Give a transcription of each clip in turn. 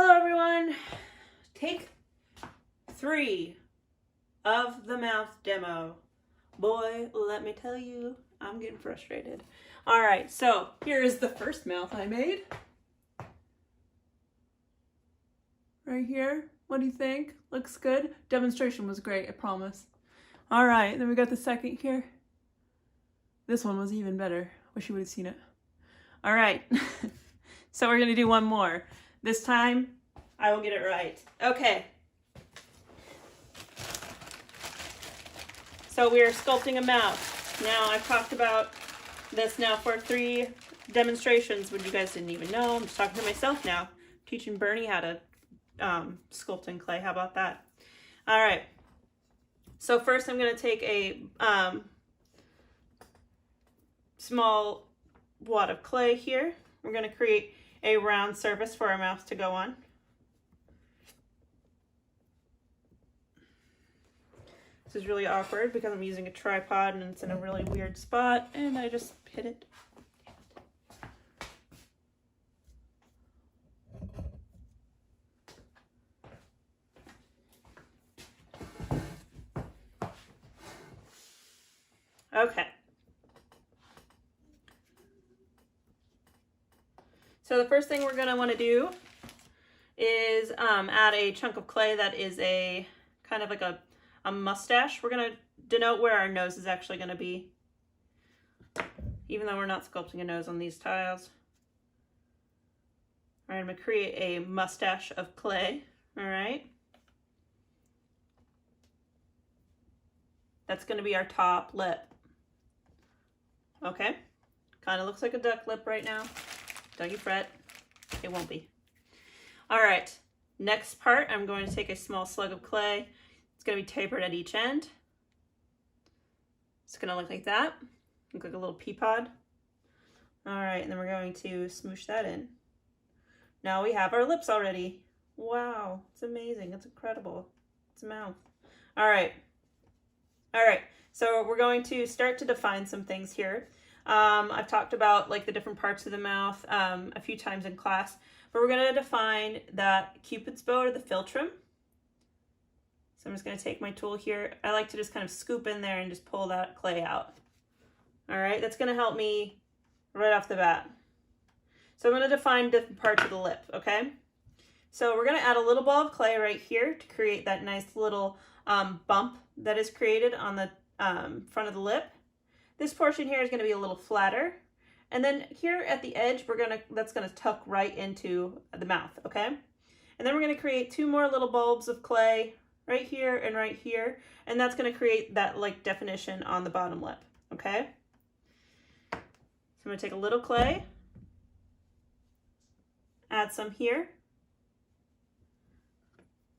Hello everyone! Take 3 of the mouth demo. Boy, let me tell you, I'm getting frustrated. Alright, so here is the first mouth I made. Right here. What do you think? Looks good? Demonstration was great, I promise. Alright, then we got the second here. This one was even better. Wish you would have seen it. Alright, so we're going to do one more. This time, I will get it right. Okay. So we are sculpting a mouth. Now, I've talked about this now for 3 demonstrations, but you guys didn't even know. I'm just talking to myself now. I'm teaching Bernie how to sculpt in clay. How about that? All right. So first, I'm going to take a small wad of clay here. We're going to create a round surface for our mouth to go on. This is really awkward because I'm using a tripod and it's in a really weird spot and I just hit it. Okay. So the first thing we're going to want to do is add a chunk of clay that is a kind of like a mustache. We're going to denote where our nose is actually going to be, even though we're not sculpting a nose on these tiles. All right, I'm going to create a mustache of clay. All right. That's going to be our top lip. Okay. Kind of looks like a duck lip right now. Don't you fret, it won't be. All right, next part, I'm going to take a small slug of clay. It's going to be tapered at each end. It's going to look like that, look like a little pea pod. All right, and then we're going to smoosh that in. Now we have our lips already. Wow, it's amazing, it's incredible. It's a mouth. All right, so we're going to start to define some things here. I've talked about like the different parts of the mouth a few times in class, but we're going to define that Cupid's bow or the philtrum. So I'm just going to take my tool here. I like to just kind of scoop in there and just pull that clay out. All right, that's going to help me right off the bat. So I'm going to define different parts of the lip, okay? So we're going to add a little ball of clay right here to create that nice little bump that is created on the front of the lip. This portion here is going to be a little flatter. And then here at the edge, that's going to tuck right into the mouth, okay? And then we're going to create 2 more little bulbs of clay right here and right here. And that's going to create that like definition on the bottom lip, okay? So I'm going to take a little clay, add some here.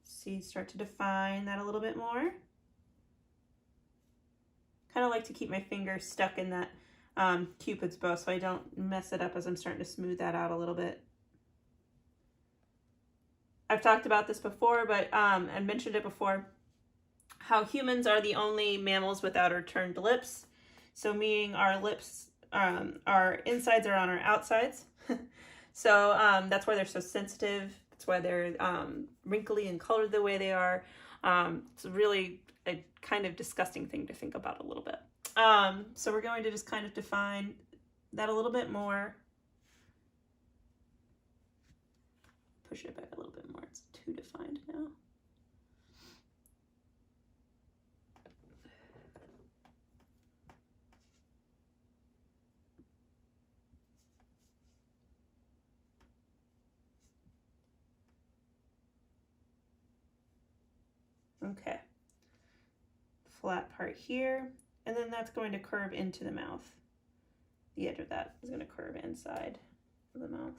See, start to define that a little bit more. Kind of like to keep my fingers stuck in that Cupid's bow so I don't mess it up as I'm starting to smooth that out a little bit. I've talked about this before, but I mentioned it before, how humans are the only mammals without our turned lips. So meaning our lips, our insides are on our outsides. So that's why they're so sensitive. That's why they're wrinkly and colored the way they are. It's really a kind of disgusting thing to think about a little bit. So we're going to just kind of define that a little bit more. Push it back a little bit more. It's too defined now. Okay. Flat part here, and then that's going to curve into the mouth. The edge of that is going to curve inside of the mouth.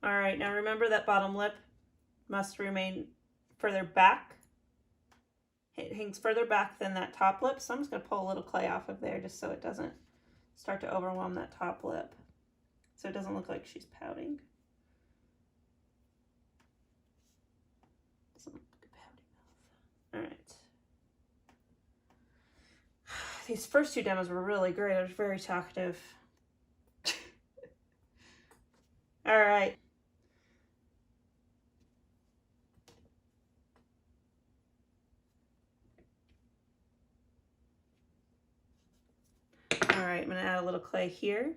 All right, now remember that bottom lip must remain further back. It hangs further back than that top lip, so I'm just going to pull a little clay off of there just so it doesn't start to overwhelm that top lip so it doesn't look like she's pouting. Doesn't look like a pouty mouth. All right. These first two demos were really great. I was very talkative. All right. All right, I'm gonna add a little clay here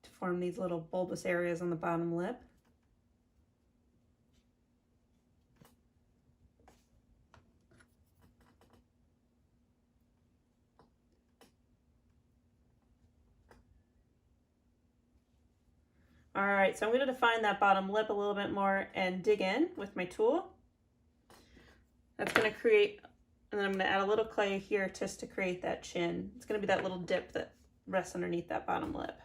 to form these little bulbous areas on the bottom lip. All right, so I'm going to define that bottom lip a little bit more and dig in with my tool. That's going to create, and then I'm going to add a little clay here just to create that chin. It's going to be that little dip that rests underneath that bottom lip.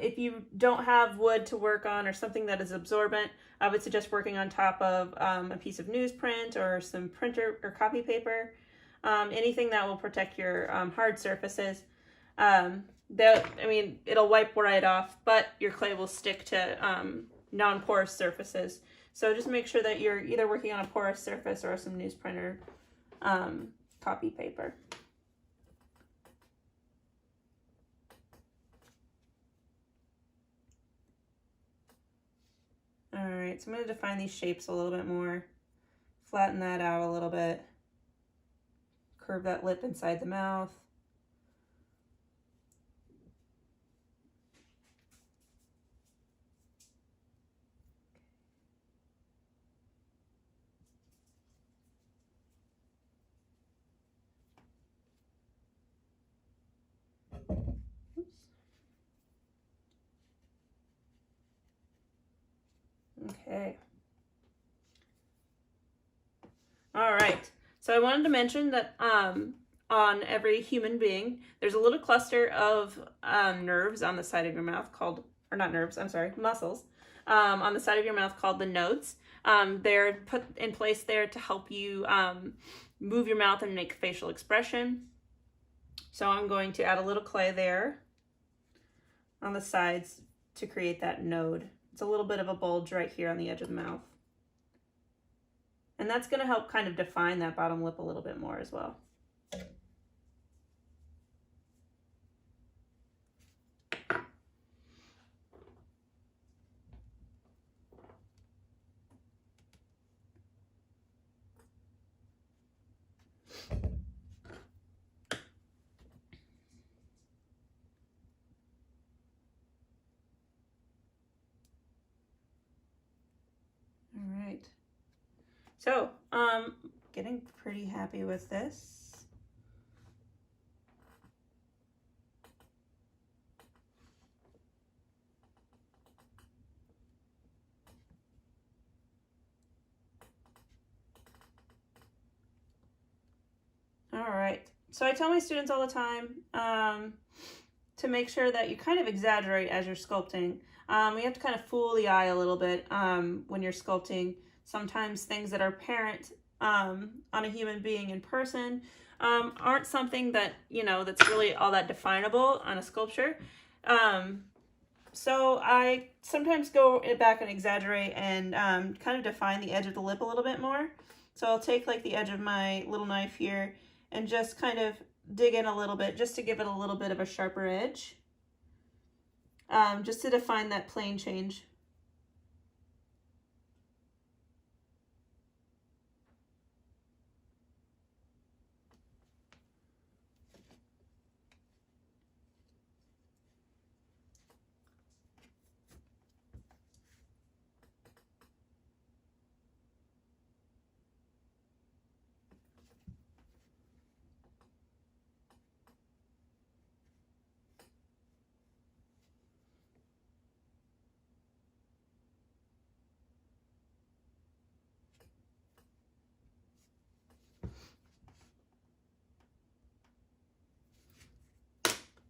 If you don't have wood to work on or something that is absorbent, I would suggest working on top of a piece of newsprint or some printer or copy paper, anything that will protect your hard surfaces. It'll wipe right off, but your clay will stick to non-porous surfaces. So just make sure that you're either working on a porous surface or some newsprint or copy paper. All right, so I'm going to define these shapes a little bit more, flatten that out a little bit, curve that lip inside the mouth. Okay. All right. So I wanted to mention that on every human being, there's a little cluster of nerves on the side of your mouth called, or not nerves, I'm sorry, muscles, on the side of your mouth called the nodes. They're put in place there to help you move your mouth and make facial expression. So I'm going to add a little clay there on the sides to create that node. It's a little bit of a bulge right here on the edge of the mouth. And that's going to help kind of define that bottom lip a little bit more as well. So, getting pretty happy with this. All right, so I tell my students all the time to make sure that you kind of exaggerate as you're sculpting. You have to kind of fool the eye a little bit when you're sculpting. Sometimes things that are apparent on a human being in person aren't something that, that's really all that definable on a sculpture. So I sometimes go back and exaggerate and kind of define the edge of the lip a little bit more. So I'll take like the edge of my little knife here and just kind of dig in a little bit just to give it a little bit of a sharper edge, just to define that plane change.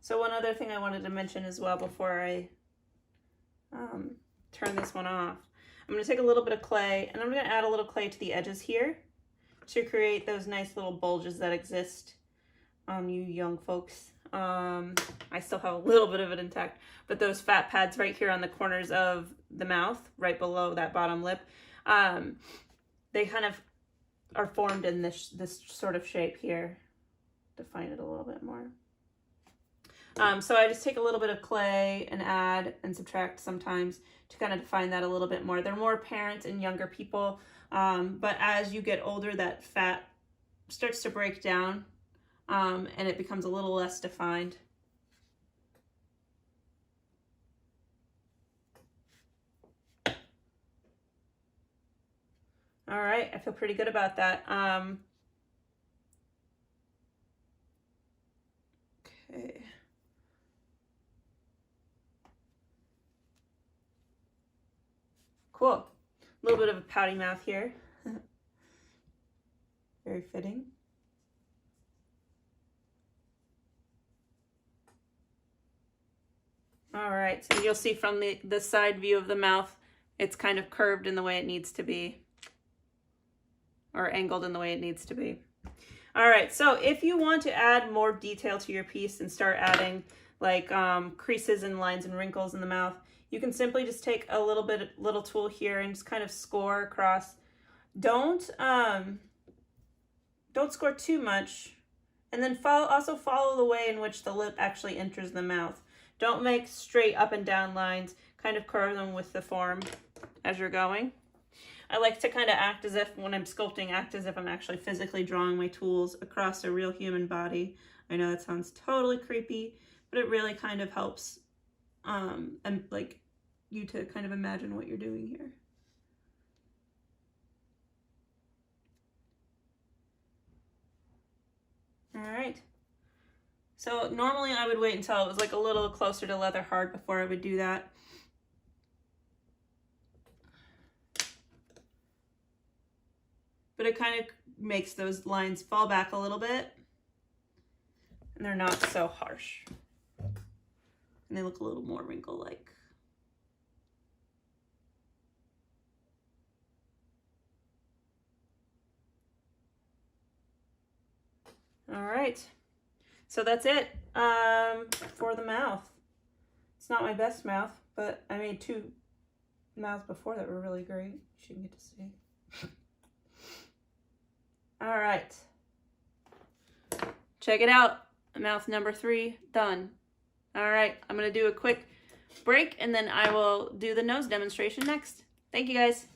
So one other thing I wanted to mention as well before I turn this one off, I'm going to take a little bit of clay and I'm going to add a little clay to the edges here, to create those nice little bulges that exist on you young folks. I still have a little bit of it intact, but those fat pads right here on the corners of the mouth, right below that bottom lip, they kind of are formed in this sort of shape here. Define it a little bit more. So I just take a little bit of clay and add and subtract sometimes to kind of define that a little bit more. They're more apparent in younger people, but as you get older, that fat starts to break down and it becomes a little less defined. All right, I feel pretty good about that. Okay. Cool. A little bit of a pouty mouth here. Very fitting. All right, so you'll see from the side view of the mouth, it's kind of curved in the way it needs to be, or angled in the way it needs to be. All right, so if you want to add more detail to your piece and start adding like creases and lines and wrinkles in the mouth, you can simply just take a little tool here and just kind of score across. Don't score too much, and then also follow the way in which the lip actually enters the mouth. Don't make straight up and down lines, kind of curve them with the form as you're going. I like to kind of act as if, when I'm sculpting, act as if I'm actually physically drawing my tools across a real human body. I know that sounds totally creepy, but it really kind of helps and like you to kind of imagine what you're doing here. All right. So normally I would wait until it was like a little closer to leather hard before I would do that. But it kind of makes those lines fall back a little bit, and they're not so harsh. And they look a little more wrinkle-like. All right. So that's it for the mouth. It's not my best mouth, but I made 2 mouths before that were really great. You shouldn't get to see. All right. Check it out. Mouth number 3 done. All right. I'm going to do a quick break and then I will do the nose demonstration next. Thank you guys.